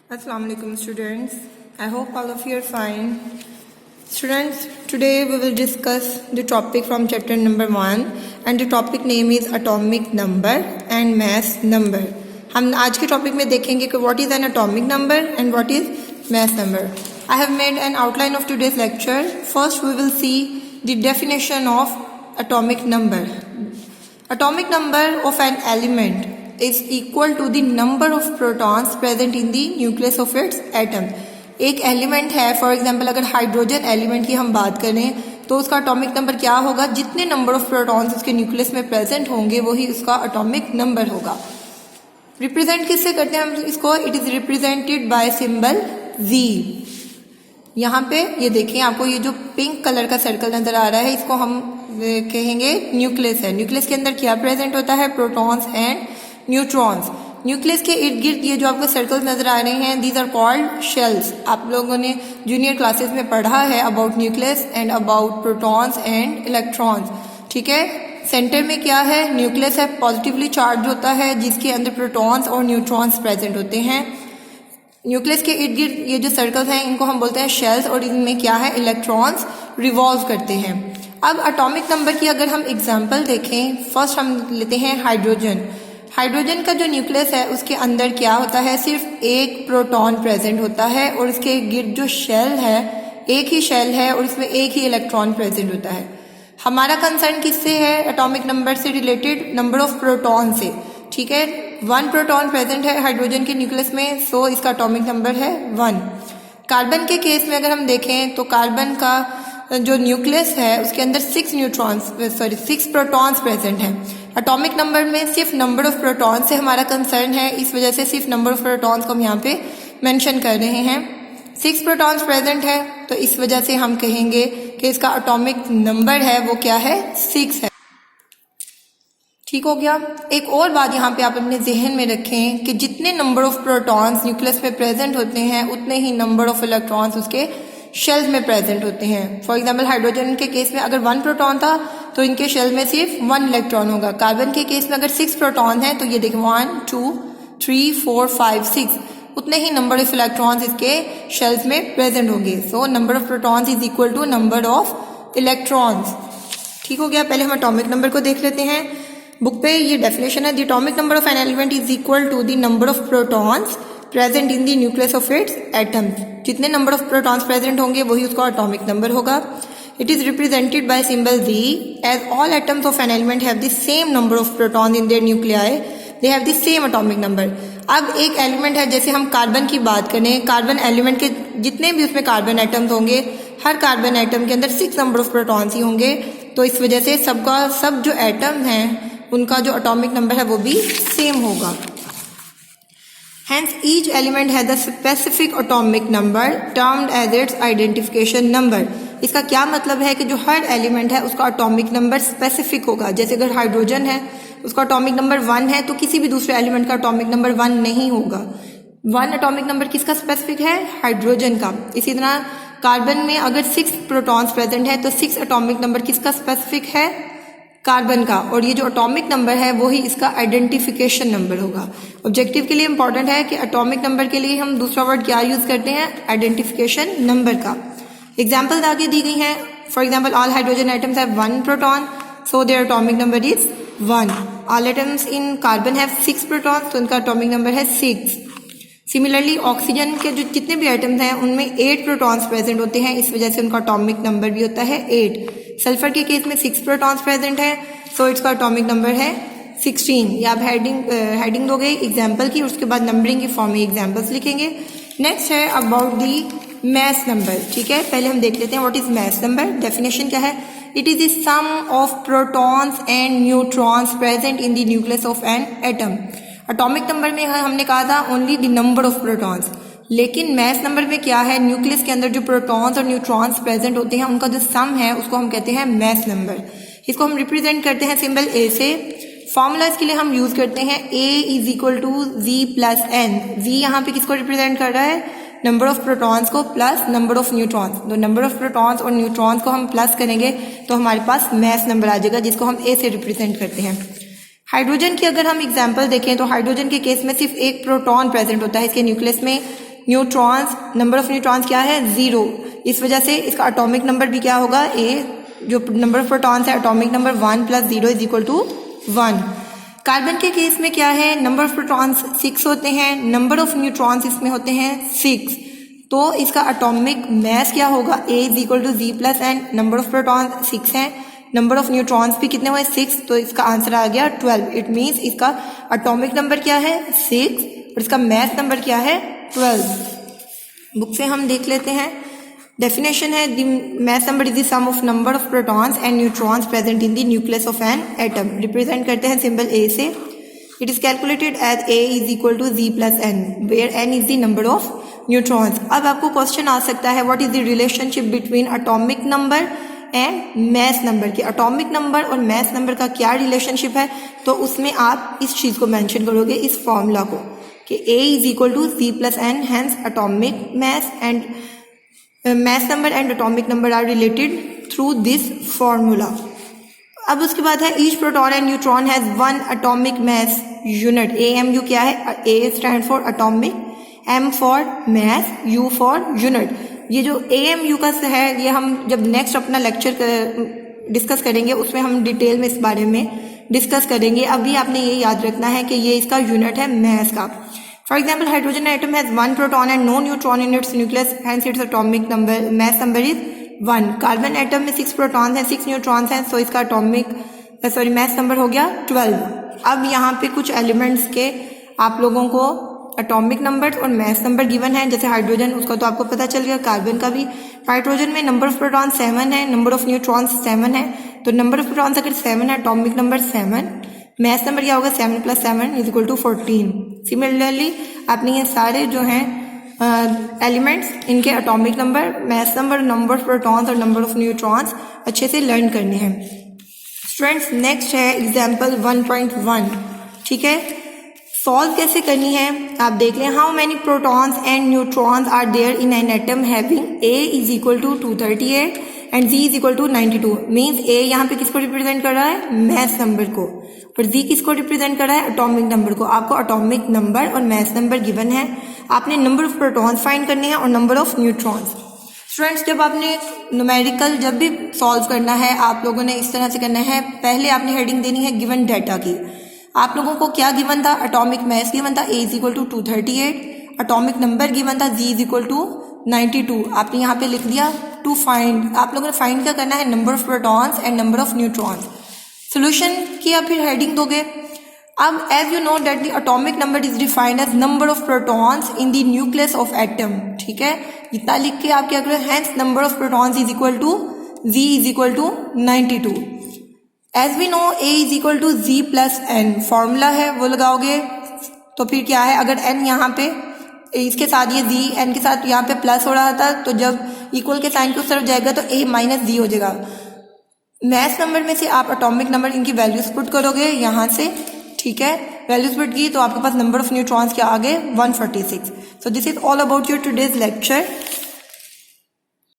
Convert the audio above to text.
Assalamu alaikum students. I hope all of you are fine. Students, today we will discuss the topic from chapter number 1 and the topic name is atomic number and mass number. हम आज के topic में देखेंगे कि what is an atomic number and what is mass number. I have made an outline of today's lecture. First we will see the definition of atomic number. Atomic number of an element is equal to the number of protons present in the nucleus of its atom. एक element है, for example अगर hydrogen element की हम बात करें तो उसका atomic number क्या होगा, जितने नंबर ऑफ प्रोटॉन्स उसके न्यूक्लियस में प्रेजेंट होंगे वही उसका अटोमिक नंबर होगा. रिप्रेजेंट किससे करते हैं हम इसको, it is represented by symbol Z. यहाँ पे ये देखिए, आपको ये जो पिंक कलर का सर्कल नजर आ रहा है इसको हम कहेंगे न्यूक्लियस है. न्यूक्लियस के अंदर क्या प्रेजेंट होता है, प्रोटॉन्स एंड न्यूट्रॉन्स. न्यूक्लियस के इर्द गिर्द ये जो आपको सर्कल्स नजर आ रहे हैं, दीज आर कॉल्ड शेल्स. आप लोगों ने जूनियर क्लासेस में पढ़ा है about nucleus and about protons and electrons. ठीक है, सेंटर में क्या है, न्यूक्लियस है, पॉजिटिवली चार्ज होता है जिसके अंदर प्रोटॉन्स और न्यूट्रॉन्स प्रेजेंट होते हैं. न्यूक्लियस के इर्द गिर्द ये जो सर्कल्स हैं इनको हम बोलते हैं शेल्स और इनमें क्या है, इलेक्ट्रॉन्स रिवॉल्व करते हैं. अब एटॉमिक नंबर की अगर हम एग्जांपल देखें, फर्स्ट हम लेते हैं हाइड्रोजन. हाइड्रोजन का जो न्यूक्लियस है उसके अंदर क्या होता है, सिर्फ एक प्रोटॉन प्रेजेंट होता है और इसके गिर्द जो शेल है एक ही शेल है और इसमें एक ही इलेक्ट्रॉन प्रेजेंट होता है. हमारा कंसर्न किससे है, एटॉमिक नंबर से रिलेटेड, नंबर ऑफ प्रोटॉन से. ठीक है, 1 प्रोटॉन प्रेजेंट है हाइड्रोजन के न्यूक्लियस में, सो इसका एटॉमिक नंबर है 1. कार्बन के केस में अगर हम देखें तो कार्बन का जो न्यूक्लियस है उसके अंदर 6 प्रोटॉन्स प्रेजेंट हैं. एटॉमिक नंबर में सिर्फ नंबर ऑफ प्रोटॉन्स से हमारा कंसर्न है, इस वजह से सिर्फ नंबर ऑफ प्रोटॉन्स को हम यहाँ पे मेंशन कर रहे हैं. 6 प्रोटॉन्स प्रेजेंट है तो इस वजह से हम कहेंगे कि इसका एटॉमिक नंबर है वो क्या है, 6 है. ठीक हो गया. एक और बात यहाँ पे आप अपने जहन में रखें कि जितने नंबर ऑफ प्रोटॉन्स न्यूक्लियस में प्रेजेंट होते हैं उतने ही नंबर ऑफ इलेक्ट्रॉन्स उसके शेल्स में प्रेजेंट होते हैं. फॉर एग्जाम्पल हाइड्रोजन के केस में अगर 1 प्रोटॉन था तो इनके शेल में सिर्फ 1 इलेक्ट्रॉन होगा. कार्बन के केस में अगर 6 प्रोटॉन हैं तो ये देखें 1 2 3 4 5 6 उतने ही नंबर ऑफ इलेक्ट्रॉन्स इसके शेल्स में प्रेजेंट होंगे. So number of protons is equal to number of electrons. ठीक हो गया. पहले हम एटॉमिक नंबर को देख लेते हैं. बुक पे ये डेफिनेशन है, the atomic number of an element is equal to the number of protons present in the nucleus of its atom. जितने नंबर ऑफ प्रोटॉन्स प्रेजेंट होंगे वही उसका एटॉमिक नंबर होगा. It is represented by symbol Z. As all atoms of an element have the same number of proton in their nuclei, they have the same atomic number. अब एक element है, जैसे हम carbon की बात करें, carbon element के जितने भी उसमें कार्बन एटम्स होंगे, हर कार्बन एटम के अंदर 6 नंबर ऑफ प्रोटॉन्स ही होंगे. तो इस वजह से सब जो एटम हैं उनका जो एटॉमिक नंबर है वो भी सेम होगा. Hence, each element has a specific atomic number termed as its identification number. इसका क्या मतलब है कि जो हर एलिमेंट है उसका एटॉमिक नंबर स्पेसिफिक होगा. जैसे अगर हाइड्रोजन है उसका एटॉमिक नंबर 1 है तो किसी भी दूसरे एलिमेंट का एटॉमिक नंबर 1 नहीं होगा. 1 एटॉमिक नंबर किसका स्पेसिफिक है, हाइड्रोजन का. इसी तरह कार्बन में अगर 6 प्रोटॉन्स प्रेजेंट है तो 6 एटॉमिक नंबर किसका स्पेसिफिक है, कार्बन का. और ये जो एटॉमिक नंबर है वही इसका आइडेंटिफिकेशन नंबर होगा. ऑब्जेक्टिव के लिए इंपॉर्टेंट है कि एटॉमिक नंबर के लिए हम दूसरा वर्ड क्या यूज करते हैं, आइडेंटिफिकेशन नंबर का. एग्जाम्पल्स आगे दी गई हैं. For example all hydrogen items have 1 proton, so their atomic number is 1. All items in carbon have 6 proton, तो उनका एटॉमिक नंबर है 6. सिमिलरली ऑक्सीजन के जो जितने भी आइटम्स हैं उनमें 8 प्रोटॉन्स प्रेजेंट होते हैं, इस वजह से उनका एटॉमिक नंबर भी होता है 8. सल्फर के केस में 6 प्रोटॉन्स प्रेजेंट है, सो इसका एटॉमिक नंबर है 16. या आप हेडिंग दोगे एग्जाम्पल की, उसके बाद नंबरिंग की फॉर्म में एग्जाम्पल्स लिखेंगे. नेक्स्ट है अबाउट दी मैस नंबर. ठीक है, पहले हम देख लेते हैं what is mass number. Definition क्या है, it is the sum of protons and neutrons present in the nucleus of an atom. Atomic number में हमने कहा था only the number of protons, लेकिन मैस नंबर में क्या है, न्यूक्लियस के अंदर जो प्रोटॉन्स और न्यूट्रॉन्स प्रेजेंट होते हैं उनका जो सम है उसको हम कहते हैं मैस नंबर. इसको हम रिप्रेजेंट करते हैं सिंबल A से. फॉर्मूला इसके लिए हम यूज करते हैं A is equal to Z plus N. Z यहाँ पे किसको रिप्रेजेंट कर रहा है, नंबर ऑफ प्रोटॉन्स को प्लस नंबर ऑफ न्यूट्रॉन्स. तो नंबर ऑफ प्रोटॉन्स और न्यूट्रॉन्स को हम प्लस करेंगे तो हमारे पास मैस नंबर आ जाएगा जिसको हम A से रिप्रेजेंट करते हैं. हाइड्रोजन की अगर हम एग्जाम्पल देखें तो हाइड्रोजन के केस में सिर्फ एक प्रोटॉन प्रेजेंट होता है इसके न्यूक्लियस में. न्यूट्रॉन्स, नंबर ऑफ न्यूट्रॉन्स क्या है 0, इस वजह से इसका एटॉमिक नंबर भी क्या होगा जो नंबर ऑफ प्रोटॉन्स है एटॉमिक नंबर 1 + 0 = 1। कार्बन के केस में क्या है, नंबर ऑफ प्रोटॉन्स 6 होते हैं, नंबर ऑफ न्यूट्रॉन्स इसमें होते हैं 6, तो इसका एटॉमिक मास क्या होगा A = Z + N, number of protons 6 हैं, नंबर ऑफ न्यूट्रॉन्स भी कितने हुए 6, तो इसका आंसर आ गया 12। इट मीन्स इसका एटॉमिक नंबर क्या है 6 और इसका मास नंबर क्या है 12। बुक से हम देख लेते हैं, डेफिनेशन है the mass number is the sum of number of protons and neutrons present in the nucleus of an atom. Represent करते हैं सिंबल A से। It is calculated as A = Z + N where N is the number of neutrons. अब आपको question आ सकता है what is the relationship between atomic number and mass number के। Atomic number और मैथ नंबर का क्या रिलेशनशिप है, तो उसमें आप इस चीज़ को मेंशन करोगे, इस फॉर्मूला को, कि A = Z + N, hence atomic mass and mass number and atomic number are related through this formula। अब उसके बाद है each proton and neutron has one atomic mass unit। AMU क्या है, A stand for atomic, M for mass, U for unit। ये जो AMU का है ये हम जब नेक्स्ट अपना लेक्चर डिस्कस करेंगे उसमें हम डिटेल में इस बारे में डिस्कस करेंगे। अभी आपने ये याद रखना है कि ये इसका यूनिट है mass का। For example, hydrogen atom has 1 proton and no neutron in its nucleus, hence its atomic number mass number is 1। Carbon atom में 6 प्रोटॉन्स हैं, 6 न्यूट्रॉन्स हैं, सो इसका मास नंबर हो गया 12। अब यहाँ पे कुछ एलिमेंट्स के आप लोगों को एटॉमिक नंबर और मास नंबर गिवन है। जैसे हाइड्रोजन, उसका तो आपको पता चल गया, कार्बन का भी। हाइड्रोजन में नंबर ऑफ प्रोटॉन 7 है, नंबर ऑफ न्यूट्रॉन्स 7 है, तो नंबर ऑफ प्रोटॉन्स अगर 7 है, एटॉमिक नंबर 7, मैथ नंबर क्या होगा 7 + 7 = 14। सिमिलरली आपने ये सारे जो हैं एलिमेंट्स, इनके atomic number, math number, number of protons और नंबर ऑफ न्यूट्रॉन्स अच्छे से लर्न करने हैं। स्टूडेंट्स नेक्स्ट है एग्जाम्पल 1.1। ठीक है, सॉल्व कैसे करनी है आप देख लें। How many protons and neutrons are there in an atom having A = 238 and Z = 92। Means A यहाँ पे किसको रिप्रेजेंट कर रहा है, मैथ नंबर को, और Z किसको रिप्रेजेंट कर रहा है, एटॉमिक नंबर को। आपको एटॉमिक नंबर और मैथ नंबर गिवन है, आपने नंबर ऑफ प्रोटॉन्स फाइंड करने हैं और नंबर ऑफ न्यूट्रॉन्स। स्टूडेंट्स जब आपने न्यूमेरिकल जब भी सॉल्व करना है, आप लोगों ने इस तरह से करना है, पहले आपने हेडिंग देनी है गिवन डाटा की। आप लोगों को क्या गिवन था, एटॉमिक मास गिवन था A = 238, एटॉमिक नंबर गिवन था Z = 92। आपने यहाँ पे लिख दिया टू फाइंड, आप लोगों ने फाइंड क्या करना है, number of protons and number of neutrons. Solution किया, फिर हेडिंग दोगे। अब as you know that the atomic number is defined as number of protons in the nucleus of atom. ठीक है, इतना लिख के आप क्या करो, hence number of protons is equal to Z = 92। As we know A = Z + N formula है, वो लगाओगे तो फिर क्या है, अगर n यहाँ पे इसके साथ ये Z n के साथ यहाँ पे प्लस हो रहा था, तो जब इक्वल के साइन की उस तरफ जाएगा तो A - Z हो जाएगा। मैथ नंबर में से आप एटॉमिक नंबर इनकी वैल्यूज पुट करोगे यहाँ से। ठीक है, वैल्यूज पुट की तो आपके पास नंबर ऑफ न्यूट्रॉन्स क्या आ गए 146। So this is all about your today's lecture.